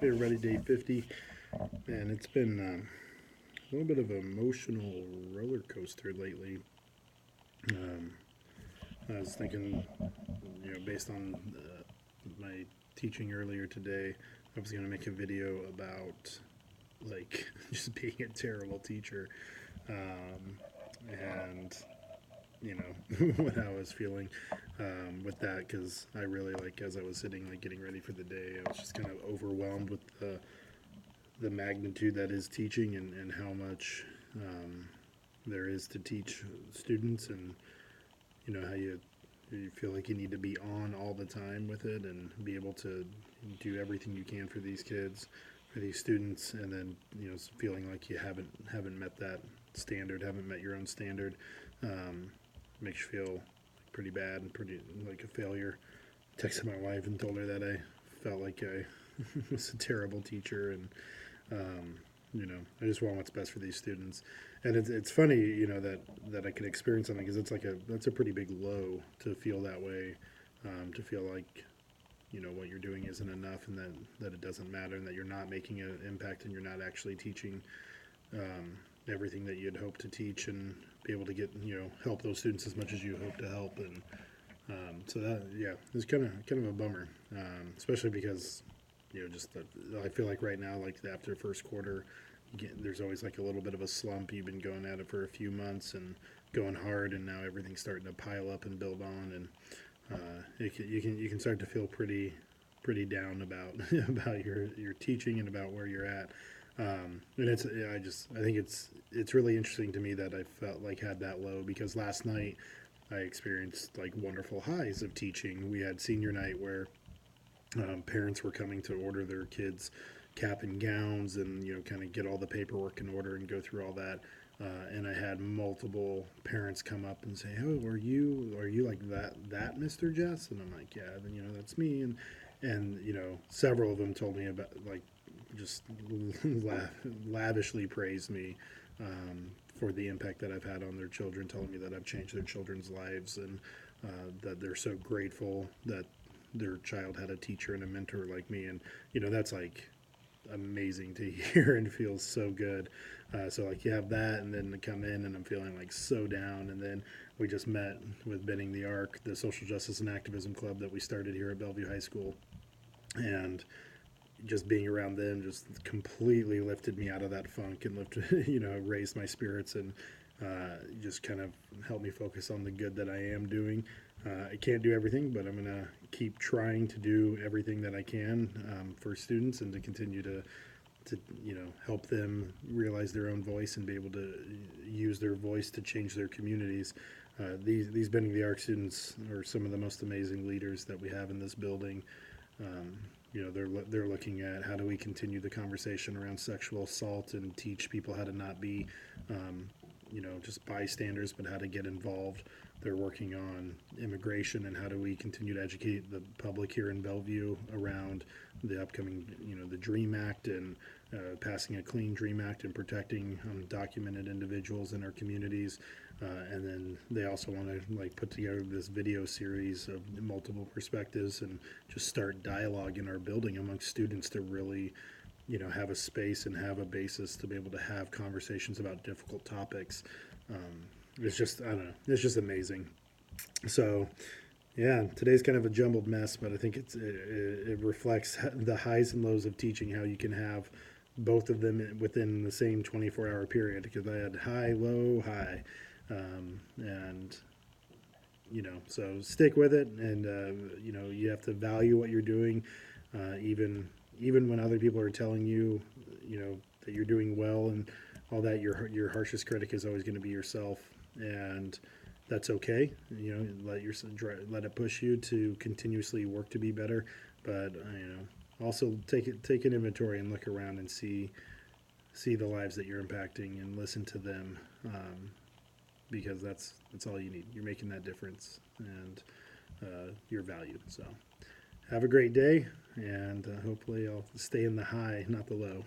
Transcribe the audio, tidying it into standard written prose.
Hey everybody, day 50, and it's been a little bit of an emotional roller coaster lately. Um, I was thinking, based on my teaching earlier today, I was going to make a video about like just being a terrible teacher, um, and what I was feeling with that because I really like as I was sitting like getting ready for the day, I was just kind of overwhelmed with the magnitude that is teaching and how much there is to teach students, and how you feel like you need to be on all the time with it and be able to do everything you can for these kids, for these students, and then feeling like you haven't met that standard, haven't met your own standard. um, Makes you feel pretty bad and pretty like a failure. Texted my wife and told her that I felt like I was a terrible teacher, and um, I just want what's best for these students. And it's funny, that I can experience something because that's a pretty big low to feel that way, to feel like what you're doing isn't enough, and that it doesn't matter, and that you're not making an impact, and you're not actually teaching um, everything that you'd hope to teach, and be able to get help those students as much as you hope to help. And so that, yeah, it's kind of a bummer, especially because just that I feel like right now, like after the first quarter, there's always like a little bit of a slump. You've been going at it for a few months and going hard, and now everything's starting to pile up and build on, and you can start to feel pretty down about about your teaching and about where you're at. And I think it's really interesting to me that I felt like had that low because last night I experienced like wonderful highs of teaching. We had senior night where parents were coming to order their kids cap and gowns, and kind of get all the paperwork in order and go through all that. And I had multiple parents come up and say, "Oh, are you like that Mr. Jess?" And I'm like, "Yeah, then that's me." And several of them told me about like just lavishly praised me for the impact that I've had on their children, telling me that I've changed their children's lives, and that they're so grateful that their child had a teacher and a mentor like me. And that's like amazing to hear and feels so good. So like you have that, and then to come in and I'm feeling like so down. And then we just met with Bending the Arc, the social justice and activism club that we started here at Bellevue High School, and just being around them just completely lifted me out of that funk and lifted, raised my spirits, and just kind of helped me focus on the good that I am doing. I can't do everything, but I'm going to keep trying to do everything that I can for students, and to continue to help them realize their own voice and be able to use their voice to change their communities. These Bending the Arc students are some of the most amazing leaders that we have in this building. Um, they're looking at how do we continue the conversation around sexual assault and teach people how to not be um, just bystanders, but how to get involved. They're working on immigration and how do we continue to educate the public here in Bellevue around the upcoming, the DREAM Act, and passing a clean DREAM Act and protecting undocumented individuals in our communities. And then they also want to like put together this video series of multiple perspectives and just start dialogue in our building amongst students to really have a space and have a basis to be able to have conversations about difficult topics. It's just, I don't know, it's just amazing. So yeah, today's kind of a jumbled mess, but I think it reflects the highs and lows of teaching, how you can have both of them within the same 24-hour period, because I had high, low, high. And so stick with it, and you have to value what you're doing, even when other people are telling you, that you're doing well and all that. Your harshest critic is always going to be yourself, and that's okay. Let it push you to continuously work to be better, but also take an inventory and look around and see the lives that you're impacting and listen to them. Because that's all you need. You're making that difference, and you're valued. So have a great day, and hopefully I'll stay in the high, not the low.